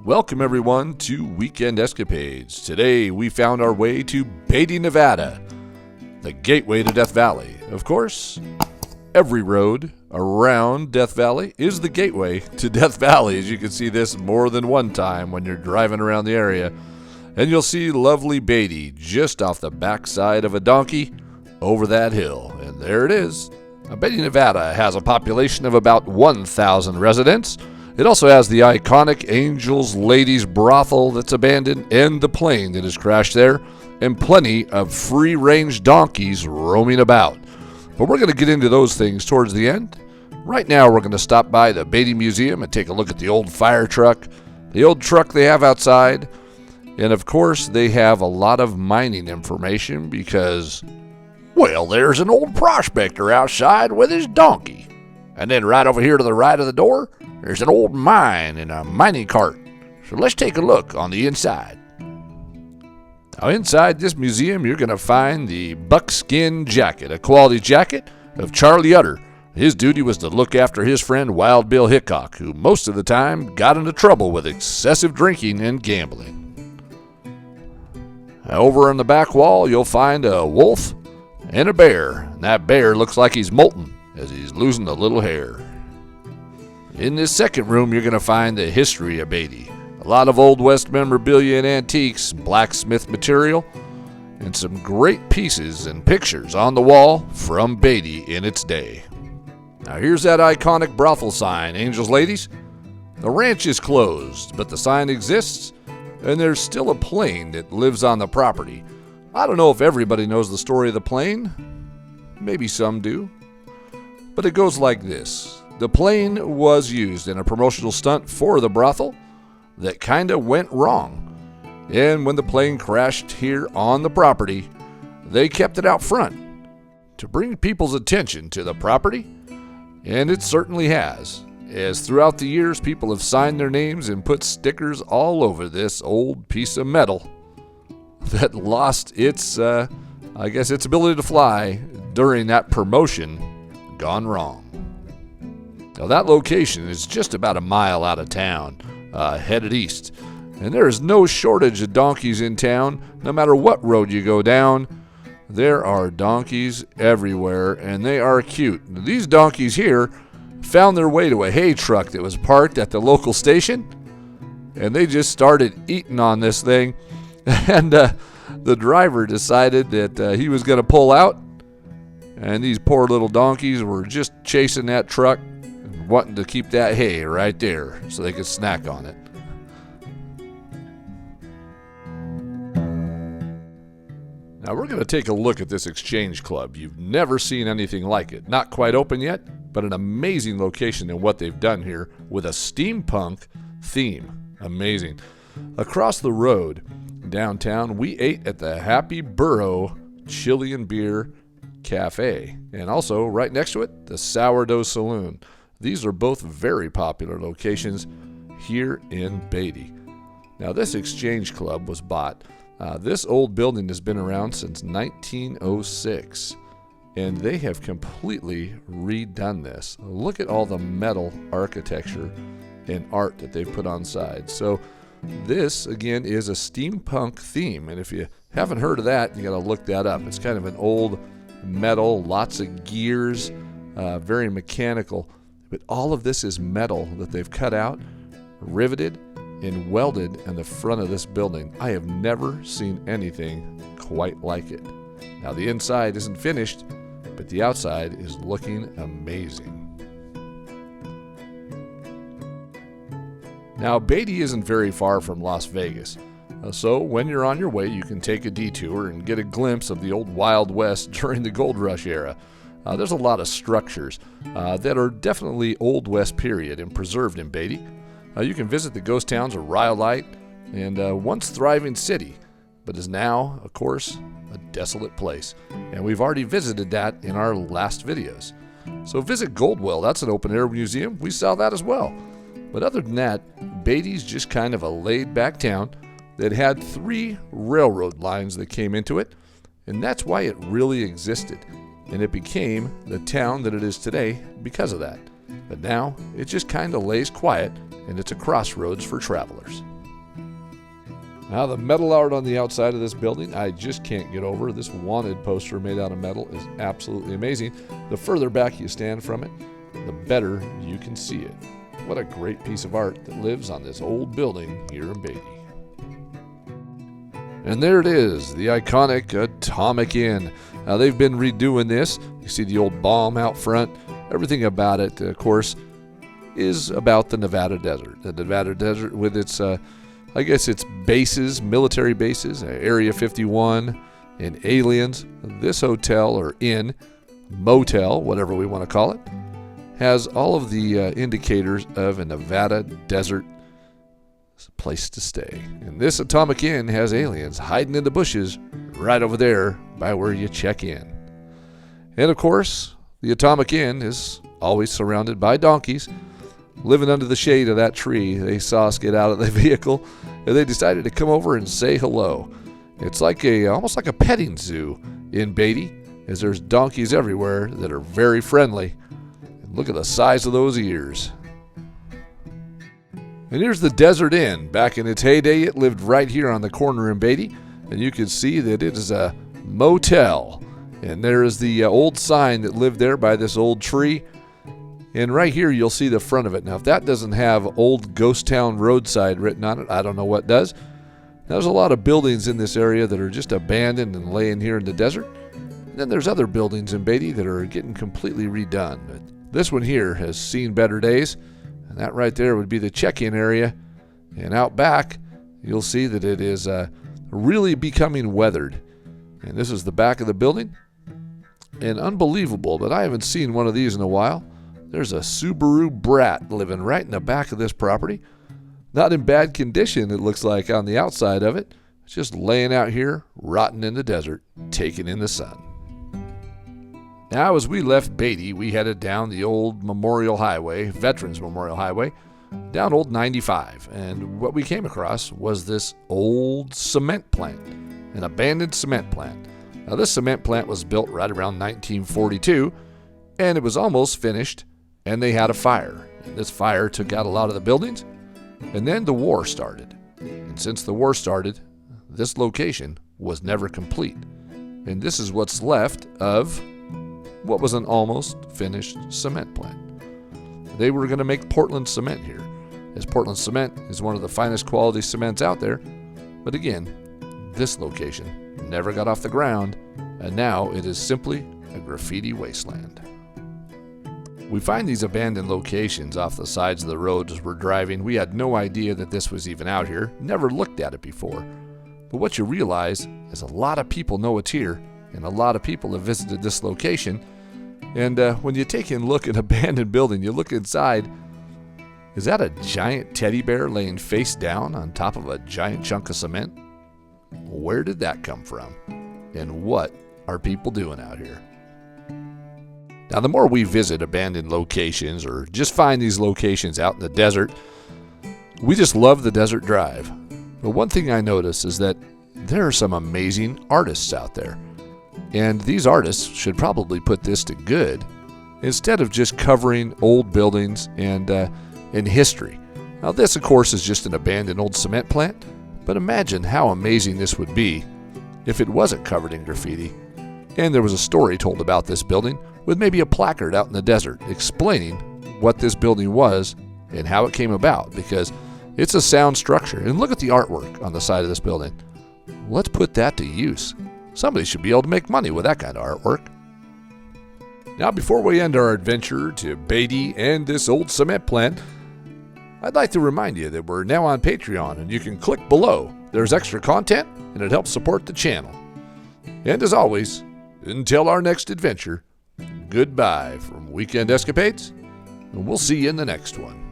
Welcome everyone to Weekend Escapades. Today we found our way to Beatty, Nevada, the gateway to Death Valley. Of course, every road around Death Valley is the gateway to Death Valley, as you can see this more than one time when you're driving around the area. And you'll see lovely Beatty just off the backside of a donkey over that hill. And there it is. Now, Beatty, Nevada has a population of about 1,000 residents. It also has the iconic Angels Ladies brothel that's abandoned and the plane that has crashed there, and plenty of free-range donkeys roaming about. But we're going to get into those things towards the end. Right now we're going to stop by the Beatty Museum and take a look at the old fire truck, the old truck they have outside, and of course they have a lot of mining information because, well, there's an old prospector outside with his donkey. And then right over here to the right of the door, there's an old mine and a mining cart. So let's take a look on the inside. Now inside this museum, you're going to find the buckskin jacket, a quality jacket of Charlie Utter. His duty was to look after his friend Wild Bill Hickok, who most of the time got into trouble with excessive drinking and gambling. Over on the back wall, you'll find a wolf and a bear. And that bear looks like he's molting as he's losing a little hair. In this second room, you're going to find the history of Beatty. A lot of Old West memorabilia and antiques, blacksmith material, and some great pieces and pictures on the wall from Beatty in its day. Now here's that iconic brothel sign, Angels Ladies. The ranch is closed, but the sign exists, and there's still a plane that lives on the property. I don't know if everybody knows the story of the plane. Maybe some do. But it goes like this. The plane was used in a promotional stunt for the brothel that kind of went wrong. And when the plane crashed here on the property, they kept it out front to bring people's attention to the property. And it certainly has, as throughout the years people have signed their names and put stickers all over this old piece of metal that lost its ability to fly during that promotion gone wrong. Now that location is just about a mile out of town, headed east. And there is no shortage of donkeys in town. No matter what road you go down, there are donkeys everywhere, and they are cute. These donkeys here found their way to a hay truck that was parked at the local station, and they just started eating on this thing. And the driver decided that he was going to pull out, and these poor little donkeys were just chasing that truck, wanting to keep that hay right there so they could snack on it. Now we're going to take a look at this exchange club. You've never seen anything like it. Not quite open yet, but an amazing location in what they've done here with a steampunk theme. Amazing. Across the road downtown, we ate at the Happy Burro Chili and Beer Cafe, and also right next to it, the Sourdough Saloon. These are both very popular locations here in Beatty. Now this exchange club was bought. This old building has been around since 1906, and they have completely redone this. Look at all the metal architecture and art that they've put on side. So this, again, is a steampunk theme, and if you haven't heard of that, you got to look that up. It's kind of an old metal, lots of gears, very mechanical. But all of this is metal that they've cut out, riveted, and welded in the front of this building. I have never seen anything quite like it. Now the inside isn't finished, but the outside is looking amazing. Now Beatty isn't very far from Las Vegas. So when you're on your way, you can take a detour and get a glimpse of the old Wild West during the Gold Rush era. There's a lot of structures that are definitely Old West period and preserved in Beatty. You can visit the ghost towns of Rhyolite and once thriving city, but is now, of course, a desolate place. And we've already visited that in our last videos. So visit Goldwell. That's an open-air museum. We saw that as well. But other than that, Beatty's just kind of a laid-back town that had 3 railroad lines that came into it, and that's why it really existed. And it became the town that it is today because of that. But now, it just kind of lays quiet, and it's a crossroads for travelers. Now, the metal art on the outside of this building, I just can't get over. This wanted poster made out of metal is absolutely amazing. The further back you stand from it, the better you can see it. What a great piece of art that lives on this old building here in Beatty. And there it is, the iconic Atomic Inn. Now, they've been redoing this. You see the old bomb out front. Everything about it, of course, is about the Nevada desert. The Nevada desert with its, I guess its bases, military bases, Area 51, and aliens. This hotel or inn, motel, whatever we want to call it, has all of the indicators of a Nevada desert place to stay. And this Atomic Inn has aliens hiding in the bushes right over there by where you check in. And of course, the Atomic Inn is always surrounded by donkeys. Living under the shade of that tree, they saw us get out of the vehicle, and they decided to come over and say hello. It's like almost like a petting zoo in Beatty, as there's donkeys everywhere that are very friendly. And look at the size of those ears. And here's the Desert Inn. Back in its heyday, it lived right here on the corner in Beatty, and you can see that it is a motel. And there is the old sign that lived there by this old tree. And right here, you'll see the front of it. Now, if that doesn't have Old Ghost Town Roadside written on it, I don't know what does. There's a lot of buildings in this area that are just abandoned and laying here in the desert. And then there's other buildings in Beatty that are getting completely redone. But this one here has seen better days. And that right there would be the check-in area. And out back, you'll see that it is really becoming weathered. And this is the back of the building. And unbelievable, but I haven't seen one of these in a while. There's a Subaru Brat living right in the back of this property. Not in bad condition, it looks like, on the outside of it. It's just laying out here, rotting in the desert, taking in the sun. Now, as we left Beatty, we headed down the old Memorial Highway, Veterans Memorial Highway, down Old 95. And what we came across was this old cement plant, an abandoned cement plant. Now, this cement plant was built right around 1942, and it was almost finished, and they had a fire. And this fire took out a lot of the buildings, and then the war started. And since the war started, this location was never complete. And this is what's left of what was an almost finished cement plant. They were going to make Portland cement here, as Portland cement is one of the finest quality cements out there. But again, this location never got off the ground, and now it is simply a graffiti wasteland. We find these abandoned locations off the sides of the road as we're driving. We had no idea that this was even out here, never looked at it before. But what you realize is a lot of people know it's here, and a lot of people have visited this location. And when you take a look at an abandoned building, you look inside, is that a giant teddy bear laying face down on top of a giant chunk of cement? Where did that come from? And what are people doing out here? Now, the more we visit abandoned locations or just find these locations out in the desert, we just love the desert drive. But one thing I notice is that there are some amazing artists out there. And these artists should probably put this to good instead of just covering old buildings and history. Now, this, of course, is just an abandoned old cement plant, but imagine how amazing this would be if it wasn't covered in graffiti and there was a story told about this building with maybe a placard out in the desert explaining what this building was and how it came about, because it's a sound structure. And look at the artwork on the side of this building. Let's put that to use. Somebody should be able to make money with that kind of artwork. Now, before we end our adventure to Beatty and this old cement plant, I'd like to remind you that we're now on Patreon, and you can click below. There's extra content, and it helps support the channel. And as always, until our next adventure, goodbye from Weekend Escapades, and we'll see you in the next one.